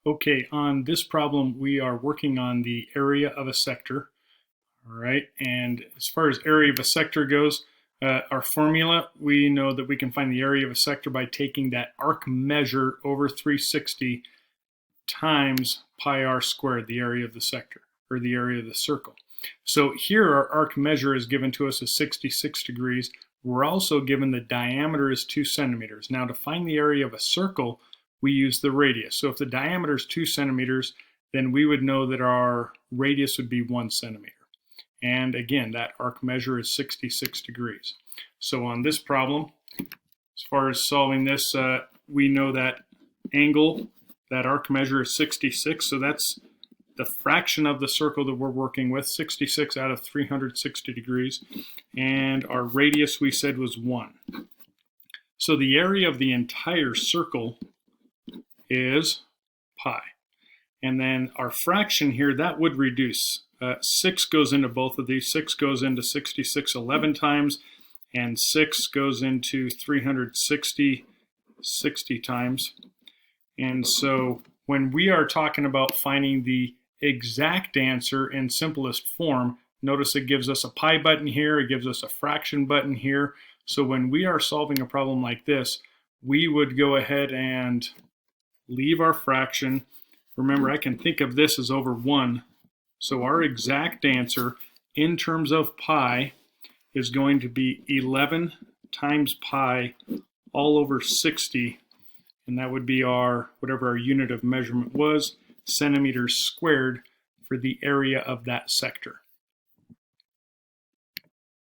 Okay, on this problem, we are working on the area of a sector. All right, and as far as area of a sector goes, our formula, we know that we can find the area of a sector by taking that arc measure over 360 times pi r squared, the area of the sector, or the area of the circle. So here our arc measure is given to us as 66 degrees. We're also given the diameter is 2 centimeters. Now to find the area of a circle, we use the radius. So if the diameter is 2 centimeters, then we would know that our radius would be 1 centimeter. And again, that arc measure is 66 degrees. So on this problem, as far as solving this, we know that angle, that arc measure is 66. So that's the fraction of the circle that we're working with, 66 out of 360 degrees. And our radius, we said, was 1. So the area of the entire circle is pi. And then our fraction here, that would reduce. 6 goes into both of these. 6 goes into 66 11 times, and 6 goes into 360 60 times. And so when we are talking about finding the exact answer in simplest form, notice it gives us a pi button here, it gives us a fraction button here. So when we are solving a problem like this, we would go ahead and leave our fraction. Remember, I can think of this as over 1. So our exact answer in terms of pi is going to be 11 times pi all over 60. And that would be our, whatever our unit of measurement was, centimeters squared for the area of that sector.